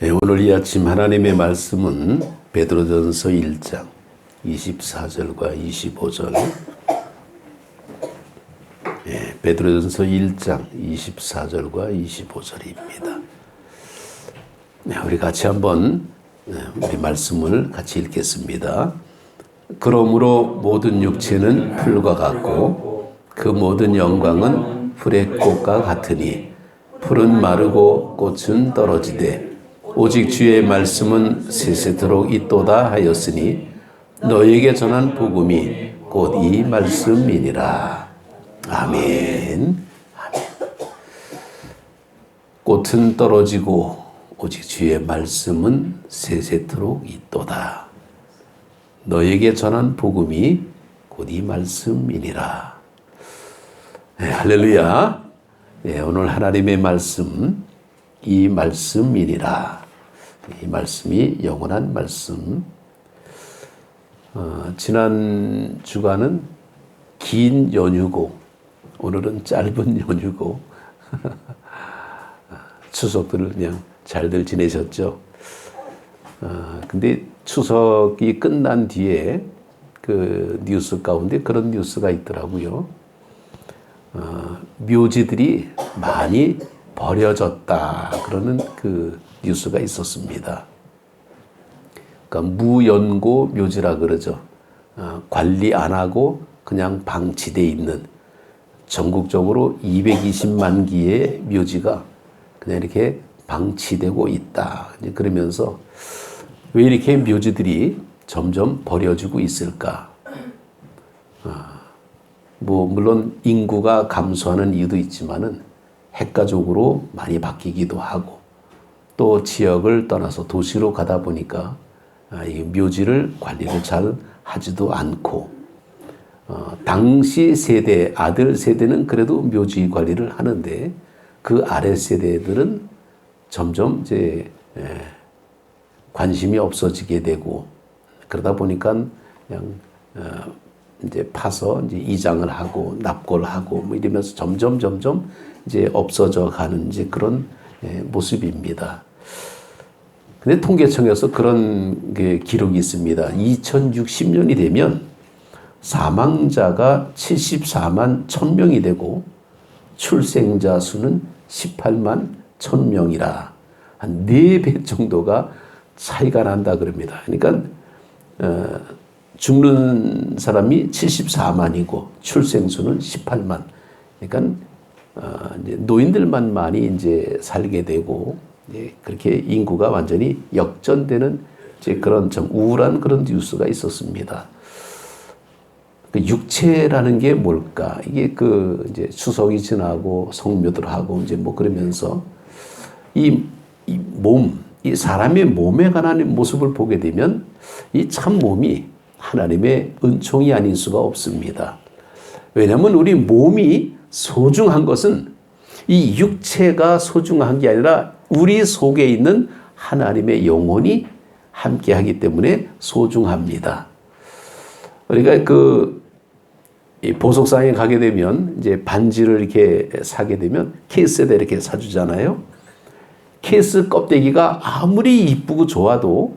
네, 오늘 이 아침 하나님의 말씀은 베드로전서 1장 24절과 25절. 네, 베드로전서 1장 24절과 25절입니다. 네, 우리 같이 한번 우리 말씀을 같이 읽겠습니다. 그러므로 모든 육체는 풀과 같고 그 모든 영광은 풀의 꽃과 같으니 풀은 마르고 꽃은 떨어지되 오직 주의 말씀은 세세토록 있도다 하였으니 너에게 전한 복음이 곧 이 말씀이니라. 아멘. 꽃은 떨어지고 오직 주의 말씀은 세세토록 있도다. 너에게 전한 복음이 곧 이 말씀이니라. 네, 할렐루야. 네, 오늘 하나님의 말씀, 이 말씀이니라. 이 말씀이 영원한 말씀. 지난 주간은 긴 연휴고 오늘은 짧은 연휴고 추석들을 그냥 잘들 지내셨죠. 근데 추석이 끝난 뒤에 그 뉴스 가운데 그런 뉴스가 있더라고요. 묘지들이 많이 버려졌다 그러는 그 뉴스가 있었습니다. 그러니까 무연고 묘지라 그러죠. 관리 안 하고 그냥 방치되어 있는 전국적으로 220만 기의 묘지가 그냥 이렇게 방치되고 있다. 그러면서 왜 이렇게 묘지들이 점점 버려지고 있을까? 물론 인구가 감소하는 이유도 있지만은 핵가족으로 많이 바뀌기도 하고 또 지역을 떠나서 도시로 가다 보니까 이 묘지를 관리를 잘 하지도 않고 당시 세대, 아들 세대는 그래도 묘지 관리를 하는데 그 아래 세대들은 점점 이제 관심이 없어지게 되고 그러다 보니까 그냥 이제 파서 이제 이장을 하고 납골을 하고 뭐 이러면서 점점 이제 없어져 가는 이제 그런 모습입니다. 근데 통계청에서 그런 게 기록이 있습니다. 2060년이 되면 사망자가 74만 1000명이 되고 출생자 수는 18만 1000명이라 한 4배 정도가 차이가 난다 그럽니다. 그러니까 죽는 사람이 74만이고 출생 수는 18만. 그러니까 이제 노인들만 많이 이제 살게 되고 그렇게 인구가 완전히 역전되는 이제 그런 좀 우울한 그런 뉴스가 있었습니다. 그 육체라는 게 뭘까? 이게 그 이제 추석이 지나고 성묘들 하고 이제 뭐 그러면서 이 몸, 이 사람의 몸에 관한 모습을 보게 되면 이 참 몸이 하나님의 은총이 아닐 수가 없습니다. 왜냐하면 우리 몸이 소중한 것은 이 육체가 소중한 게 아니라 우리 속에 있는 하나님의 영혼이 함께하기 때문에 소중합니다. 우리가 이 보석상에 가게 되면 이제 반지를 이렇게 사게 되면 케이스에다 이렇게 사주잖아요. 케이스 껍데기가 아무리 이쁘고 좋아도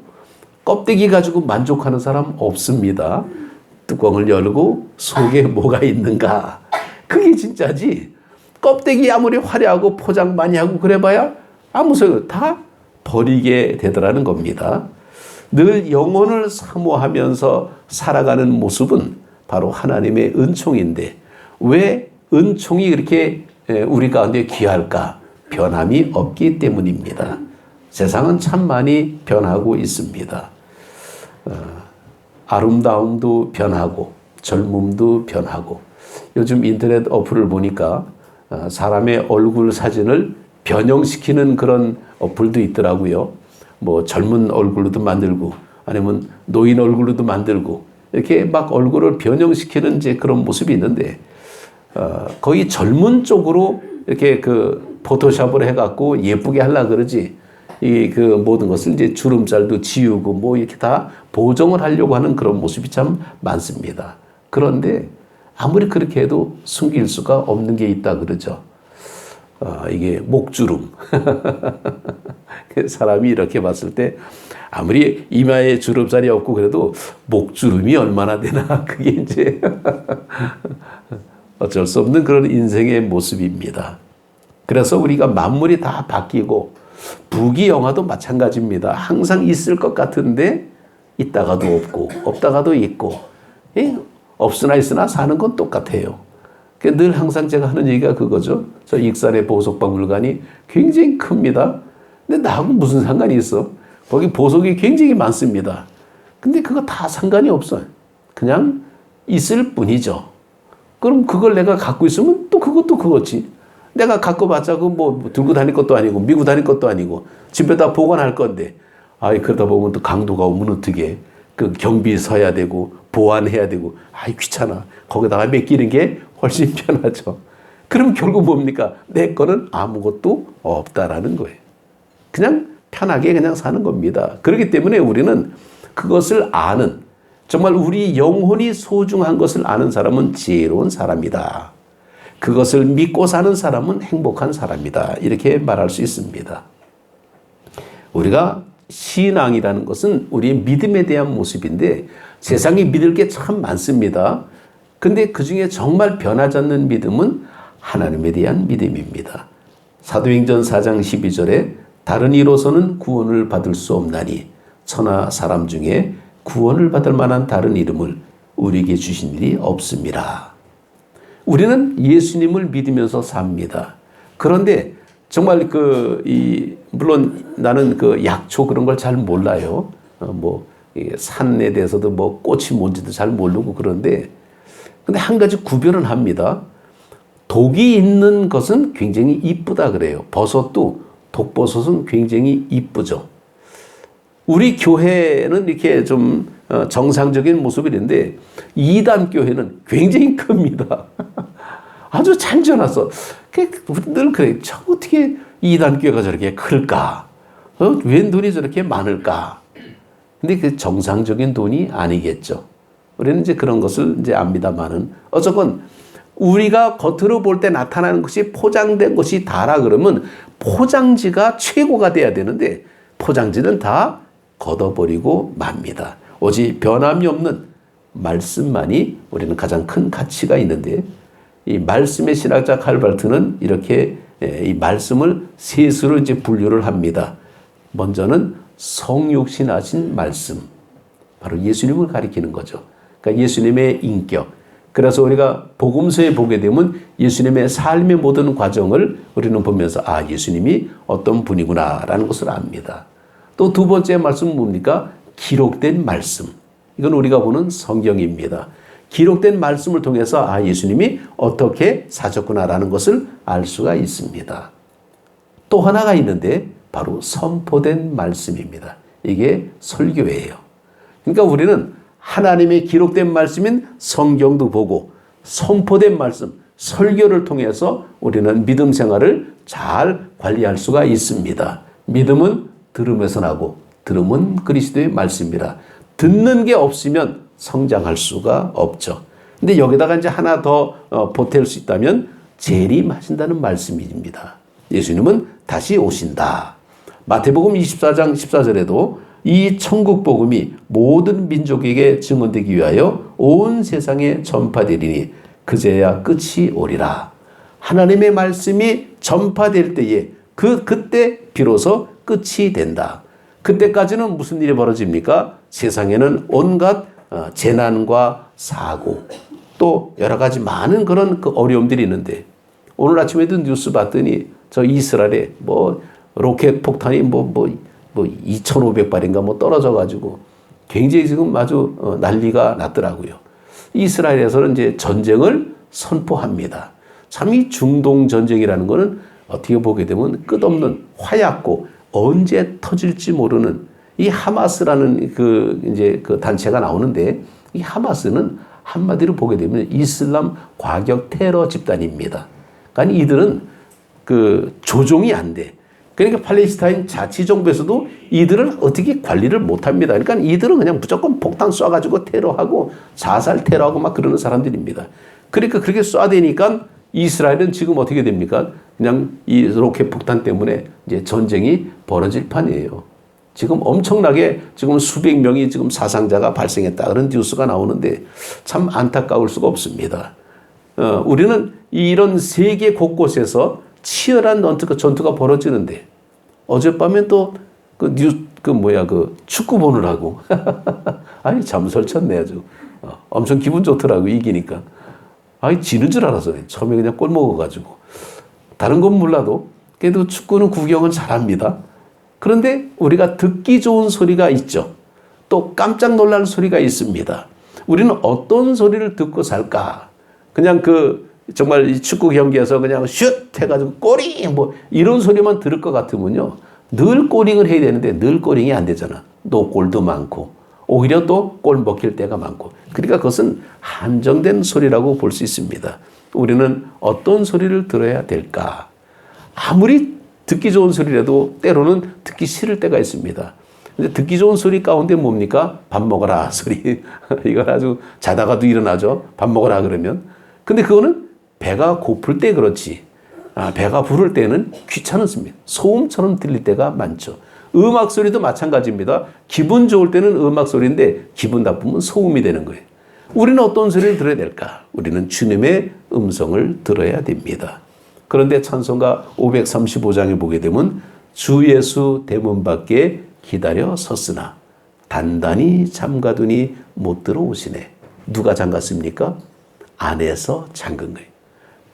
껍데기 가지고 만족하는 사람 없습니다. 뚜껑을 열고 속에 뭐가 있는가. 그게 진짜지. 껍데기 아무리 화려하고 포장 많이 하고 그래봐야 아무 소용 다 버리게 되더라는 겁니다. 늘 영혼을 사모하면서 살아가는 모습은 바로 하나님의 은총인데 왜 은총이 그렇게 우리 가운데 귀할까? 변함이 없기 때문입니다. 세상은 참 많이 변하고 있습니다. 아름다움도 변하고 젊음도 변하고 요즘 인터넷 어플을 보니까 사람의 얼굴 사진을 변형시키는 그런 어플도 있더라고요. 뭐 젊은 얼굴로도 만들고 아니면 노인 얼굴로도 만들고 이렇게 막 얼굴을 변형시키는 이제 그런 모습이 있는데 거의 젊은 쪽으로 이렇게 그 포토샵을 해갖고 예쁘게 하려고 그러지 이 그 모든 것을 이제 주름살도 지우고 뭐 이렇게 다 보정을 하려고 하는 그런 모습이 참 많습니다. 그런데 아무리 그렇게 해도 숨길 수가 없는 게 있다 그러죠. 이게 목주름. 사람이 이렇게 봤을 때 아무리 이마에 주름살이 없고 그래도 목주름이 얼마나 되나 그게 이제 어쩔 수 없는 그런 인생의 모습입니다. 그래서 우리가 만물이 다 바뀌고 부귀영화도 마찬가지입니다. 항상 있을 것 같은데 있다가도 없고 없다가도 있고 없으나 있으나 사는 건 똑같아요. 늘 항상 제가 하는 얘기가 그거죠. 저 익산의 보석박물관이 굉장히 큽니다. 근데 나하고 무슨 상관이 있어? 거기 보석이 굉장히 많습니다. 근데 그거 다 상관이 없어요. 그냥 있을 뿐이죠. 그럼 그걸 내가 갖고 있으면 또 그것도 그거지. 내가 갖고 봤자 그 뭐 들고 다닐 것도 아니고 미고 다닐 것도 아니고 집에다 보관할 건데 그러다 보면 또 강도가 오면 어떻게 그 경비 서야 되고 보완해야 되고 귀찮아. 거기다가 맡기는 게 훨씬 편하죠. 그럼 결국 뭡니까? 내 거는 아무것도 없다라는 거예요. 그냥 편하게 그냥 사는 겁니다. 그렇기 때문에 우리는 그것을 아는 정말 우리 영혼이 소중한 것을 아는 사람은 지혜로운 사람이다. 그것을 믿고 사는 사람은 행복한 사람이다. 이렇게 말할 수 있습니다. 우리가 신앙이라는 것은 우리의 믿음에 대한 모습인데 세상에 믿을 게 참 많습니다. 근데 그 중에 정말 변하지 않는 믿음은 하나님에 대한 믿음입니다. 사도행전 4장 12절에 다른 이로서는 구원을 받을 수 없나니 천하 사람 중에 구원을 받을 만한 다른 이름을 우리에게 주신 일이 없습니다. 우리는 예수님을 믿으면서 삽니다. 그런데 정말 물론 나는 그 약초 그런 걸 잘 몰라요. 산에 대해서도 꽃이 뭔지도 잘 모르고 그런데 근데 한 가지 구별은 합니다. 독이 있는 것은 굉장히 이쁘다 그래요. 버섯도 독버섯은 굉장히 이쁘죠. 우리 교회는 이렇게 좀 정상적인 모습인데 이단 교회는 굉장히 큽니다. 아주 잔전해서 늘 그래. 어떻게 이단 교회가 저렇게 클까? 웬 돈이 저렇게 많을까? 근데 그 정상적인 돈이 아니겠죠. 우리는 이제 그런 것을 이제 압니다만은 어쨌건 우리가 겉으로 볼 때 나타나는 것이 포장된 것이 다라 그러면 포장지가 최고가 돼야 되는데 포장지는 다 걷어버리고 맙니다. 오직 변함이 없는 말씀만이 우리는 가장 큰 가치가 있는데 이 말씀의 신학자 칼발트는 이렇게 이 말씀을 셋으로 이제 분류를 합니다. 먼저는 성육신하신 말씀, 바로 예수님을 가리키는 거죠. 그러니까 예수님의 인격. 그래서 우리가 복음서에 보게 되면 예수님의 삶의 모든 과정을 우리는 보면서 예수님이 어떤 분이구나라는 것을 압니다. 또 두 번째 말씀은 뭡니까? 기록된 말씀. 이건 우리가 보는 성경입니다. 기록된 말씀을 통해서 예수님이 어떻게 사셨구나라는 것을 알 수가 있습니다. 또 하나가 있는데 바로 선포된 말씀입니다. 이게 설교예요. 그러니까 우리는 하나님의 기록된 말씀인 성경도 보고 선포된 말씀, 설교를 통해서 우리는 믿음 생활을 잘 관리할 수가 있습니다. 믿음은 들음에서 나고 들음은 그리스도의 말씀이라 듣는 게 없으면 성장할 수가 없죠. 근데 여기다가 이제 하나 더 보탤 수 있다면 재림하신다는 말씀입니다. 예수님은 다시 오신다. 마태복음 24장 14절에도 이 천국 복음이 모든 민족에게 증언되기 위하여 온 세상에 전파되리니 그제야 끝이 오리라. 하나님의 말씀이 전파될 때에 그때 비로소 끝이 된다. 그때까지는 무슨 일이 벌어집니까? 세상에는 온갖 재난과 사고 또 여러 가지 많은 그런 어려움들이 있는데 오늘 아침에도 뉴스 봤더니 저 이스라엘에 로켓 폭탄이 2,500발인가 떨어져 가지고 굉장히 지금 아주 난리가 났더라고요. 이스라엘에서는 이제 전쟁을 선포합니다. 참 이 중동 전쟁이라는 거는 어떻게 보게 되면 끝없는 화약고 언제 터질지 모르는 이 하마스라는 그 단체가 나오는데 이 하마스는 한마디로 보게 되면 이슬람 과격 테러 집단입니다. 그러니까 이들은 조종이 안 돼. 그러니까 팔레스타인 자치정부에서도 이들을 어떻게 관리를 못합니다. 그러니까 이들은 그냥 무조건 폭탄 쏴가지고 테러하고 자살 테러하고 막 그러는 사람들입니다. 그러니까 그렇게 쏴대니까 이스라엘은 지금 어떻게 됩니까? 그냥 이 로켓 폭탄 때문에 이제 전쟁이 벌어질 판이에요. 지금 엄청나게 지금 수백 명이 지금 사상자가 발생했다 그런 뉴스가 나오는데 참 안타까울 수가 없습니다. 우리는 이런 세계 곳곳에서 치열한 전투가 벌어지는데 어젯밤에 또 축구 보느라고 아니 참 설쳤네 아주. 엄청 기분 좋더라고 이기니까. 아니 지는 줄 알았어요. 처음에 그냥 골 먹어가지고. 다른 건 몰라도 그래도 축구는 구경은 잘합니다. 그런데 우리가 듣기 좋은 소리가 있죠. 또 깜짝 놀랄 소리가 있습니다. 우리는 어떤 소리를 듣고 살까? 그냥 정말 이 축구 경기에서 그냥 슛 해가지고 꼬링 이런 소리만 들을 것 같으면요. 늘 꼬링을 해야 되는데 늘 꼬링이 안 되잖아. 노골도 많고 오히려 또 골 먹힐 때가 많고. 그러니까 그것은 한정된 소리라고 볼 수 있습니다. 우리는 어떤 소리를 들어야 될까? 아무리 듣기 좋은 소리라도 때로는 듣기 싫을 때가 있습니다. 근데 듣기 좋은 소리 가운데 뭡니까? 밥 먹어라 소리. 이건 아주 자다가도 일어나죠. 밥 먹어라 그러면. 근데 그거는 배가 고플 때 그렇지. 배가 부를 때는 귀찮습니다. 소음처럼 들릴 때가 많죠. 음악 소리도 마찬가지입니다. 기분 좋을 때는 음악 소리인데 기분 나쁘면 소음이 되는 거예요. 우리는 어떤 소리를 들어야 될까? 우리는 주님의 음성을 들어야 됩니다. 그런데 찬송가 535장에 보게 되면 주 예수 대문 밖에 기다려 섰으나 단단히 잠가두니 못 들어오시네. 누가 잠갔습니까? 안에서 잠근 거예요.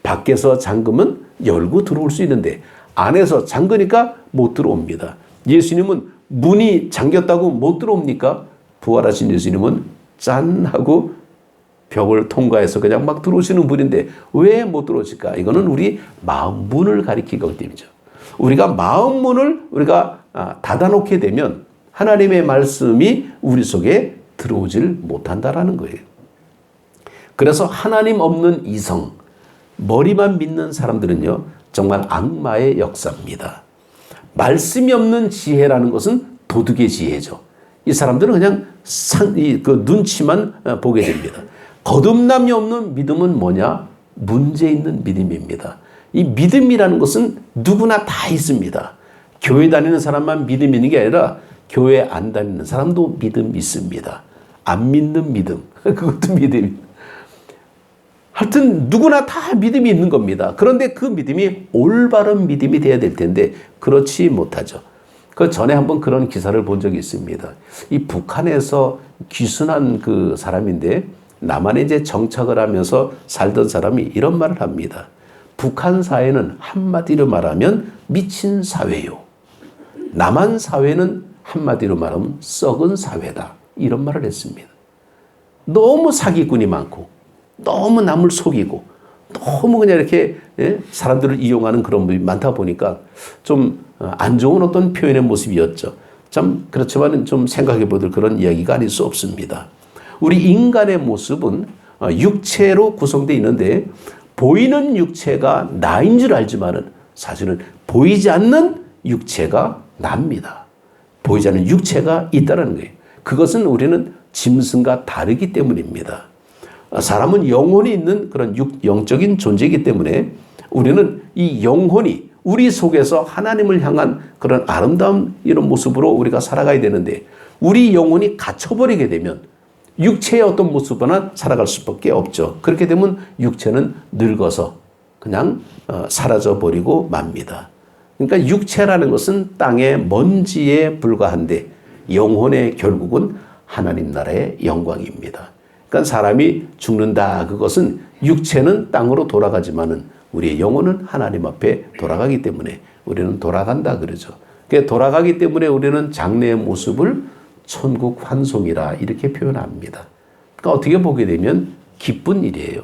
밖에서 잠그면 열고 들어올 수 있는데 안에서 잠그니까 못 들어옵니다. 예수님은 문이 잠겼다고 못 들어옵니까? 부활하신 예수님은 짠 하고 벽을 통과해서 그냥 막 들어오시는 분인데 왜 못 들어오실까? 이거는 우리 마음 문을 가리키기 때문이죠. 우리가 마음 문을 우리가 닫아놓게 되면 하나님의 말씀이 우리 속에 들어오질 못한다라는 거예요. 그래서 하나님 없는 이성, 머리만 믿는 사람들은요, 정말 악마의 역사입니다. 말씀이 없는 지혜라는 것은 도둑의 지혜죠. 이 사람들은 그냥 눈치만 보게 됩니다. 거듭남이 없는 믿음은 뭐냐? 문제 있는 믿음입니다. 이 믿음이라는 것은 누구나 다 있습니다. 교회 다니는 사람만 믿음 있는 게 아니라 교회 안 다니는 사람도 믿음 있습니다. 안 믿는 믿음, 그것도 믿음입니다. 하여튼 누구나 다 믿음이 있는 겁니다. 그런데 그 믿음이 올바른 믿음이 돼야 될 텐데 그렇지 못하죠. 그 전에 한번 그런 기사를 본 적이 있습니다. 이 북한에서 귀순한 그 사람인데 남한에 이제 정착을 하면서 살던 사람이 이런 말을 합니다. 북한 사회는 한마디로 말하면 미친 사회요. 남한 사회는 한마디로 말하면 썩은 사회다. 이런 말을 했습니다. 너무 사기꾼이 많고 너무 남을 속이고 너무 그냥 이렇게 사람들을 이용하는 그런 분이 많다 보니까 좀 안 좋은 어떤 표현의 모습이었죠. 참 그렇지만 좀 생각해 보들 그런 이야기가 아닐 수 없습니다. 우리 인간의 모습은 육체로 구성되어 있는데 보이는 육체가 나인 줄 알지만은 사실은 보이지 않는 육체가 납니다. 보이지 않는 육체가 있다는 거예요. 그것은 우리는 짐승과 다르기 때문입니다. 사람은 영혼이 있는 그런 영적인 존재이기 때문에 우리는 이 영혼이 우리 속에서 하나님을 향한 그런 아름다운 이런 모습으로 우리가 살아가야 되는데 우리 영혼이 갇혀버리게 되면 육체의 어떤 모습으로는 살아갈 수밖에 없죠. 그렇게 되면 육체는 늙어서 그냥 사라져버리고 맙니다. 그러니까 육체라는 것은 땅의 먼지에 불과한데 영혼의 결국은 하나님 나라의 영광입니다. 그러니까 사람이 죽는다. 그것은 육체는 땅으로 돌아가지만은 우리의 영혼은 하나님 앞에 돌아가기 때문에 우리는 돌아간다 그러죠. 그러니까 돌아가기 때문에 우리는 장래의 모습을 천국 환송이라 이렇게 표현합니다. 그러니까 어떻게 보게 되면 기쁜 일이에요.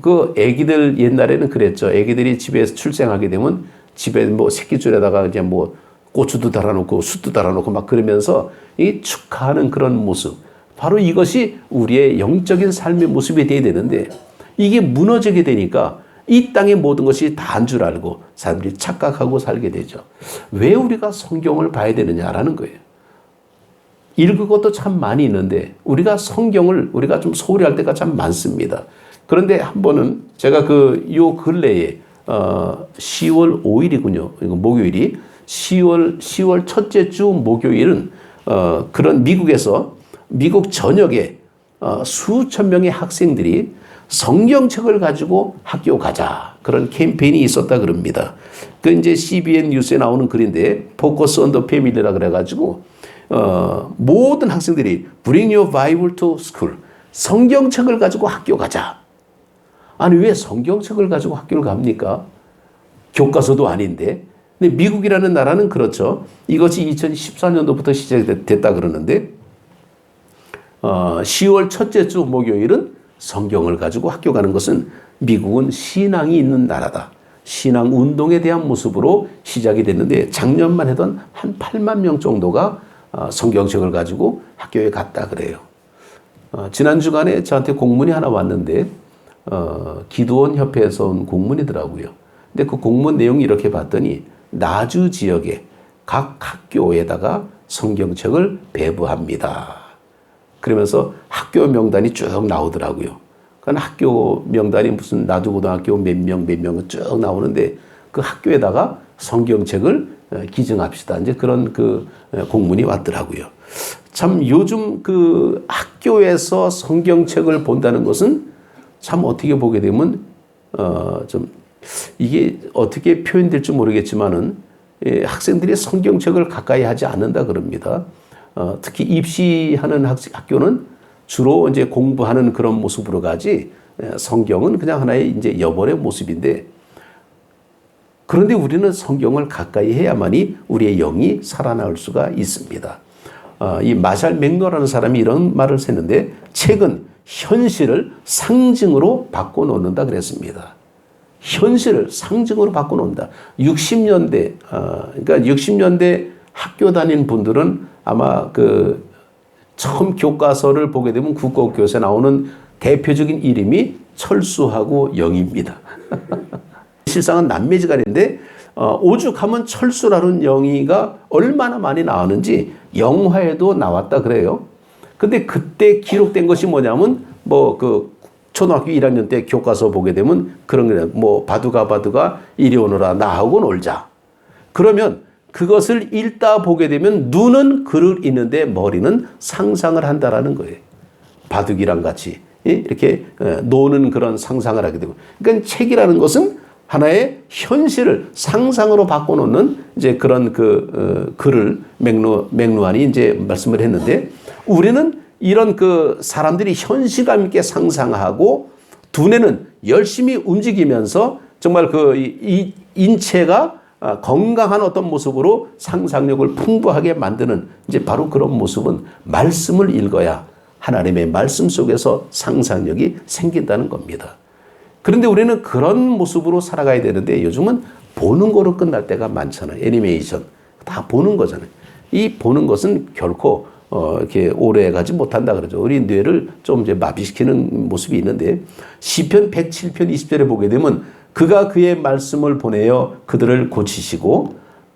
그 애기들 옛날에는 그랬죠. 애기들이 집에서 출생하게 되면 집에 뭐 새끼줄에다가 이제 뭐 고추도 달아놓고 숯도 달아놓고 막 그러면서 이 축하하는 그런 모습. 바로 이것이 우리의 영적인 삶의 모습이 돼야 되는데 이게 무너지게 되니까 이 땅의 모든 것이 다인 줄 알고 사람들이 착각하고 살게 되죠. 왜 우리가 성경을 봐야 되느냐라는 거예요. 읽을 것도 참 많이 있는데 우리가 성경을 우리가 좀 소홀히 할 때가 참 많습니다. 그런데 한 번은 제가 요 근래에 10월 5일이군요. 이거 목요일이 10월 첫째 주 목요일은 그런 미국에서 미국 전역에 수천 명의 학생들이 성경책을 가지고 학교 가자 그런 캠페인이 있었다 그럽니다. 그 이제 CBN 뉴스에 나오는 글인데 Focus on the Family라 그래가지고 모든 학생들이 Bring your Bible to school 성경책을 가지고 학교 가자. 아니 왜 성경책을 가지고 학교를 갑니까? 교과서도 아닌데. 근데 미국이라는 나라는 그렇죠. 이것이 2014년도부터 시작됐다 그러는데 10월 첫째 주 목요일은 성경을 가지고 학교 가는 것은 미국은 신앙이 있는 나라다. 신앙 운동에 대한 모습으로 시작이 됐는데 작년만 해도 한 8만 명 정도가 성경책을 가지고 학교에 갔다 그래요. 지난 주간에 저한테 공문이 하나 왔는데 기도원 협회에서 온 공문이더라고요. 근데 그 공문 내용이 이렇게 봤더니 나주 지역의 각 학교에다가 성경책을 배부합니다. 그러면서 학교 명단이 쭉 나오더라고요. 그러니까 학교 명단이 무슨 나주고등학교 몇 명 쭉 나오는데 그 학교에다가 성경책을 기증합시다. 이제 그런 그 공문이 왔더라고요. 참 요즘 그 학교에서 성경책을 본다는 것은 참 어떻게 보게 되면 좀 이게 어떻게 표현될지 모르겠지만은 학생들이 성경책을 가까이 하지 않는다 그럽니다. 특히 입시하는 학교는 주로 이제 공부하는 그런 모습으로 가지 성경은 그냥 하나의 이제 여벌의 모습인데 그런데 우리는 성경을 가까이 해야만이 우리의 영이 살아날 수가 있습니다. 이 마샬 맥노라는 사람이 이런 말을 했는데 책은 현실을 상징으로 바꿔놓는다 그랬습니다. 현실을 상징으로 바꿔놓는다. 60년대, 그러니까 60년대 학교 다닌 분들은 아마 그 처음 교과서를 보게 되면 국어교과서에 나오는 대표적인 이름이 철수하고 영희입니다. 실상은 남매지간인데 오죽하면 철수라는 영희가 얼마나 많이 나왔는지 영화에도 나왔다 그래요. 근데 그때 기록된 것이 뭐냐면 뭐 그 초등학교 1학년 때 교과서 보게 되면 그런 게 뭐 바두가 이리 오너라 나하고 놀자. 그러면 그것을 읽다 보게 되면 눈은 글을 읽는데 머리는 상상을 한다라는 거예요. 바둑이랑 같이 이렇게 노는 그런 상상을 하게 되고. 그러니까 책이라는 것은 하나의 현실을 상상으로 바꿔놓는 이제 그런 글을 맥루안이 이제 말씀을 했는데 우리는 이런 그 사람들이 현실감 있게 상상하고 두뇌는 열심히 움직이면서 정말 이 인체가 건강한 어떤 모습으로 상상력을 풍부하게 만드는 이제 바로 그런 모습은 말씀을 읽어야 하나님의 말씀 속에서 상상력이 생긴다는 겁니다. 그런데 우리는 그런 모습으로 살아가야 되는데 요즘은 보는 거로 끝날 때가 많잖아요. 애니메이션 다 보는 거잖아요. 이 보는 것은 결코 이렇게 오래 가지 못한다 그러죠. 우리 뇌를 좀 이제 마비시키는 모습이 있는데 시편 107편 20절에 보게 되면 그가 그의 말씀을 보내어 그들을 고치시고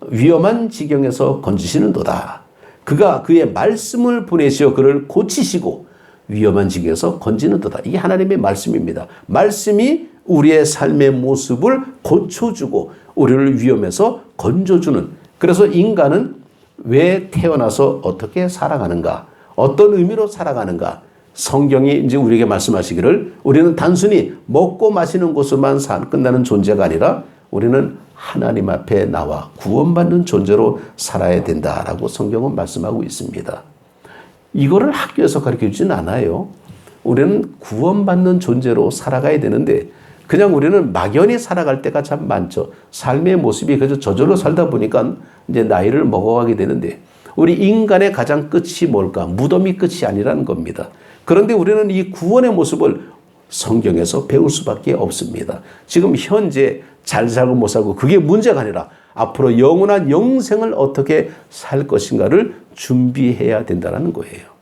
위험한 지경에서 건지시는도다. 그가 그의 말씀을 보내시어 그를 고치시고 위험한 지경에서 건지는도다. 이게 하나님의 말씀입니다. 말씀이 우리의 삶의 모습을 고쳐주고 우리를 위험에서 건져주는. 그래서 인간은 왜 태어나서 어떻게 살아가는가? 어떤 의미로 살아가는가? 성경이 이제 우리에게 말씀하시기를 우리는 단순히 먹고 마시는 것으로만 끝나는 존재가 아니라 우리는 하나님 앞에 나와 구원받는 존재로 살아야 된다라고 성경은 말씀하고 있습니다. 이거를 학교에서 가르쳐주진 않아요. 우리는 구원받는 존재로 살아가야 되는데 그냥 우리는 막연히 살아갈 때가 참 많죠. 삶의 모습이 그저 저절로 살다 보니까 이제 나이를 먹어가게 되는데 우리 인간의 가장 끝이 뭘까? 무덤이 끝이 아니라는 겁니다. 그런데 우리는 이 구원의 모습을 성경에서 배울 수밖에 없습니다. 지금 현재 잘 살고 못 살고 그게 문제가 아니라 앞으로 영원한 영생을 어떻게 살 것인가를 준비해야 된다는 거예요.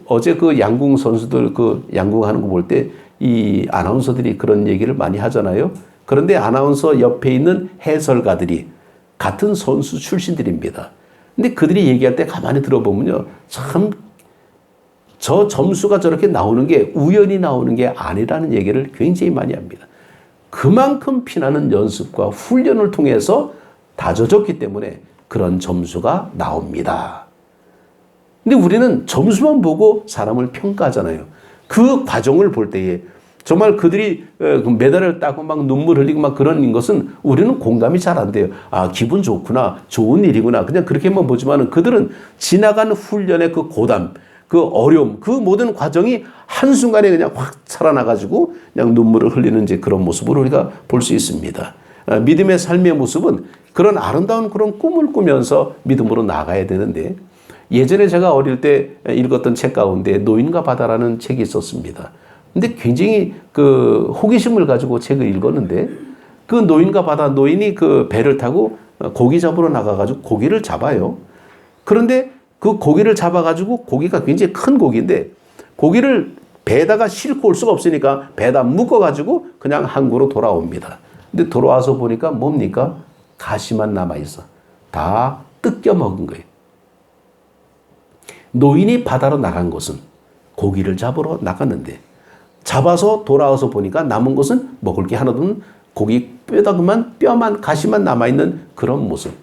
어제 그 양궁 선수들 양궁하는 거 볼 때 이 아나운서들이 그런 얘기를 많이 하잖아요. 그런데 아나운서 옆에 있는 해설가들이 같은 선수 출신들입니다. 근데 그들이 얘기할 때 가만히 들어보면요. 참 저 점수가 저렇게 나오는 게 우연히 나오는 게 아니라는 얘기를 굉장히 많이 합니다. 그만큼 피나는 연습과 훈련을 통해서 다져졌기 때문에 그런 점수가 나옵니다. 근데 우리는 점수만 보고 사람을 평가하잖아요. 그 과정을 볼 때에 정말 그들이 메달을 따고 막 눈물 흘리고 막 그런 것은 우리는 공감이 잘 안 돼요. 아, 기분 좋구나. 좋은 일이구나. 그냥 그렇게만 보지만은 그들은 지나간 훈련의 그 고담, 그 어려움, 그 모든 과정이 한순간에 그냥 확 살아나가지고 그냥 눈물을 흘리는 이제 그런 모습을 우리가 볼 수 있습니다. 믿음의 삶의 모습은 그런 아름다운 그런 꿈을 꾸면서 믿음으로 나가야 되는데 예전에 제가 어릴 때 읽었던 책 가운데 노인과 바다라는 책이 있었습니다. 근데 굉장히 그 호기심을 가지고 책을 읽었는데 그 노인과 바다, 노인이 그 배를 타고 고기 잡으러 나가가지고 고기를 잡아요. 그런데 그 고기를 잡아가지고 고기가 굉장히 큰 고기인데 고기를 배에다가 싣고 올 수가 없으니까 배에다 묶어가지고 그냥 항구로 돌아옵니다. 근데 돌아와서 보니까 뭡니까? 가시만 남아있어. 다 뜯겨 먹은 거예요. 노인이 바다로 나간 것은 고기를 잡으러 나갔는데 잡아서 돌아와서 보니까 남은 것은 먹을 게 하나도 없는 고기 뼈다그만 뼈만 가시만 남아있는 그런 모습.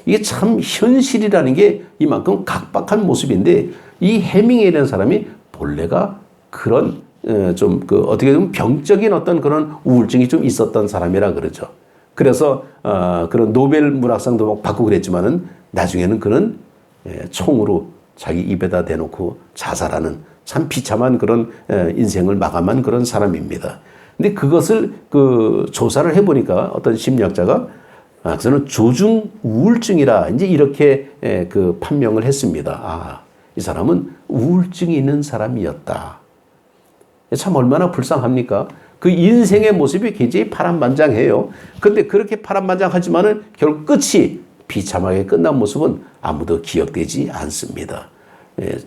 이게 참 현실이라는 게 이만큼 각박한 모습인데 이 해밍웨이라는 사람이 본래가 그런 좀 그 어떻게 보면 병적인 어떤 그런 우울증이 좀 있었던 사람이라 그러죠. 그래서 그런 노벨 문학상도 받고 그랬지만은 나중에는 그런 총으로 자기 입에다 대놓고 자살하는 참 비참한 그런 인생을 마감한 그런 사람입니다. 근데 그것을 그 조사를 해보니까 어떤 심리학자가 그래서는 조중 우울증이라 이제 이렇게 그 판명을 했습니다. 아, 이 사람은 우울증이 있는 사람이었다. 참 얼마나 불쌍합니까? 그 인생의 모습이 굉장히 파란만장해요. 근데 그렇게 파란만장하지만은 결국 끝이 비참하게 끝난 모습은 아무도 기억되지 않습니다.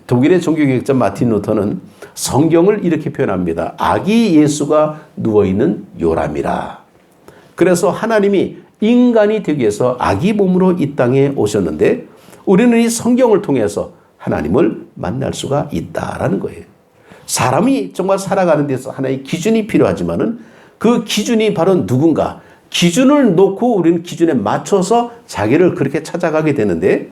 독일의 종교개혁자 마틴 루터는 성경을 이렇게 표현합니다. 아기 예수가 누워있는 요람이라. 그래서 하나님이 인간이 되기 위해서 아기 몸으로 이 땅에 오셨는데 우리는 이 성경을 통해서 하나님을 만날 수가 있다라는 거예요. 사람이 정말 살아가는 데서 하나의 기준이 필요하지만은 그 기준이 바로 누군가. 기준을 놓고 우리는 기준에 맞춰서 자기를 그렇게 찾아가게 되는데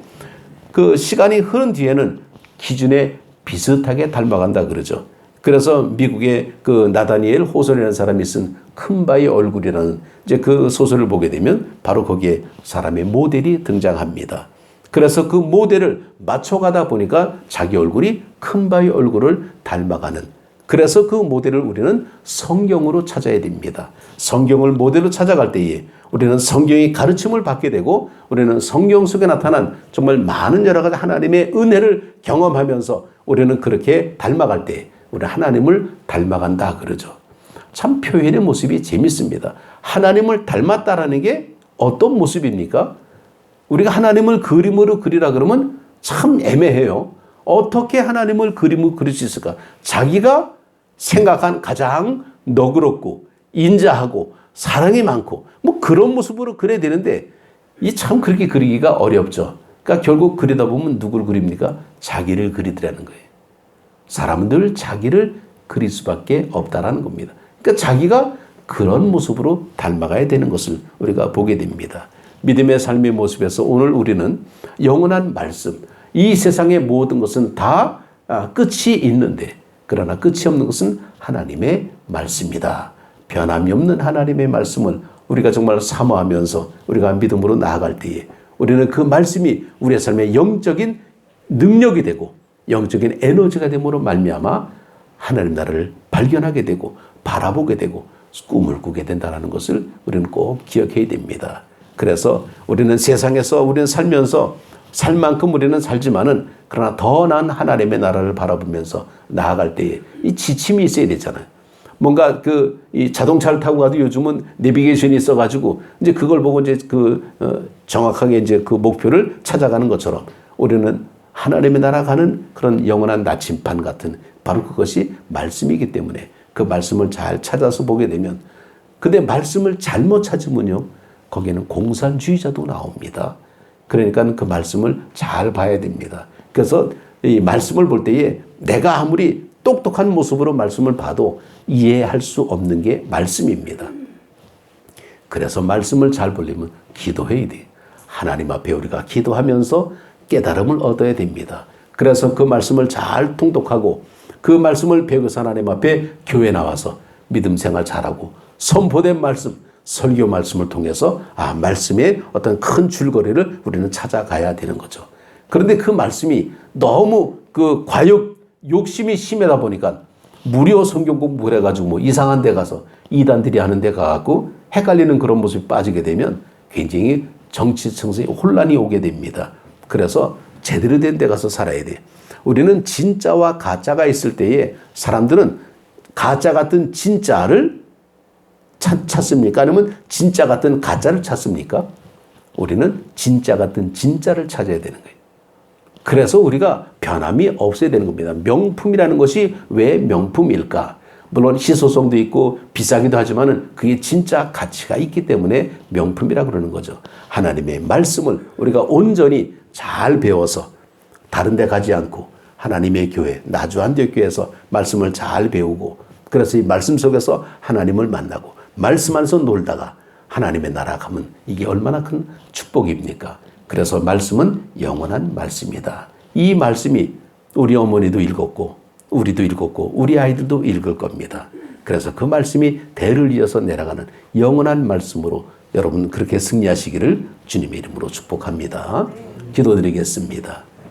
그 시간이 흐른 뒤에는 기준에 비슷하게 닮아간다 그러죠. 그래서 미국의 그 나다니엘 호솔이라는 사람이 쓴 큰 바위 얼굴이라는 이제 그 소설을 보게 되면 바로 거기에 사람의 모델이 등장합니다. 그래서 그 모델을 맞춰가다 보니까 자기 얼굴이 큰 바위 얼굴을 닮아가는. 그래서 그 모델을 우리는 성경으로 찾아야 됩니다. 성경을 모델로 찾아갈 때에 우리는 성경의 가르침을 받게 되고 우리는 성경 속에 나타난 정말 많은 여러 가지 하나님의 은혜를 경험하면서 우리는 그렇게 닮아갈 때 우리 하나님을 닮아간다 그러죠. 참 표현의 모습이 재밌습니다. 하나님을 닮았다라는 게 어떤 모습입니까? 우리가 하나님을 그림으로 그리라 그러면 참 애매해요. 어떻게 하나님을 그림으로 그릴 수 있을까? 자기가 생각한 가장 너그럽고 인자하고 사랑이 많고 뭐 그런 모습으로 그려야 되는데 이 참 그렇게 그리기가 어렵죠. 그러니까 결국 그리다 보면 누굴 그립니까? 자기를 그리더라는 거예요. 사람들 자기를 그릴 수밖에 없다라는 겁니다. 그러니까 자기가 그런 모습으로 닮아가야 되는 것을 우리가 보게 됩니다. 믿음의 삶의 모습에서 오늘 우리는 영원한 말씀, 이 세상의 모든 것은 다 끝이 있는데 그러나 끝이 없는 것은 하나님의 말씀이다. 변함이 없는 하나님의 말씀을 우리가 정말 사모하면서 우리가 믿음으로 나아갈 때에 우리는 그 말씀이 우리의 삶의 영적인 능력이 되고 영적인 에너지가 됨으로 말미암아 하나님 나라를 발견하게 되고 바라보게 되고 꿈을 꾸게 된다는 것을 우리는 꼭 기억해야 됩니다. 그래서 우리는 세상에서 우리는 살면서 살 만큼 우리는 살지만은 그러나 더 나은 하나님의 나라를 바라보면서 나아갈 때에 이 지침이 있어야 되잖아요. 뭔가 이 자동차를 타고 가도 요즘은 내비게이션이 있어가지고 이제 그걸 보고 이제 정확하게 이제 그 목표를 찾아가는 것처럼 우리는 하나님의 나라 가는 그런 영원한 나침반 같은 바로 그것이 말씀이기 때문에 그 말씀을 잘 찾아서 보게 되면 근데 말씀을 잘못 찾으면요 거기에는 공산주의자도 나옵니다. 그러니까 그 말씀을 잘 봐야 됩니다. 그래서 이 말씀을 볼 때에 내가 아무리 똑똑한 모습으로 말씀을 봐도 이해할 수 없는 게 말씀입니다. 그래서 말씀을 잘 보려면 기도해야 돼. 하나님 앞에 우리가 기도하면서 깨달음을 얻어야 됩니다. 그래서 그 말씀을 잘 통독하고 그 말씀을 배워서 하나님 앞에 교회 나와서 믿음 생활 잘하고 선포된 말씀, 설교 말씀을 통해서 말씀의 어떤 큰 줄거리를 우리는 찾아가야 되는 거죠. 그런데 그 말씀이 너무 그 과욕, 욕심이 심하다 보니까 무료 성경 공부를 해가지고 뭐 이상한 데 가서 이단들이 하는 데 가갖고 헷갈리는 그런 모습이 빠지게 되면 굉장히 정치청성에 혼란이 오게 됩니다. 그래서 제대로 된 데 가서 살아야 돼. 우리는 진짜와 가짜가 있을 때에 사람들은 가짜 같은 진짜를 찾습니까? 아니면 진짜 같은 가짜를 찾습니까? 우리는 진짜 같은 진짜를 찾아야 되는 거예요. 그래서 우리가 변함이 없어야 되는 겁니다. 명품이라는 것이 왜 명품일까? 물론 희소성도 있고 비싸기도 하지만은 그게 진짜 가치가 있기 때문에 명품이라 그러는 거죠. 하나님의 말씀을 우리가 온전히 잘 배워서 다른 데 가지 않고 하나님의 교회, 나주한대교회에서 말씀을 잘 배우고 그래서 이 말씀 속에서 하나님을 만나고 말씀 안에서 놀다가 하나님의 나라 가면 이게 얼마나 큰 축복입니까? 그래서 말씀은 영원한 말씀이다. 이 말씀이 우리 어머니도 읽었고 우리도 읽었고 우리 아이들도 읽을 겁니다. 그래서 그 말씀이 대를 이어서 내려가는 영원한 말씀으로 여러분 그렇게 승리하시기를 주님의 이름으로 축복합니다. 기도드리겠습니다.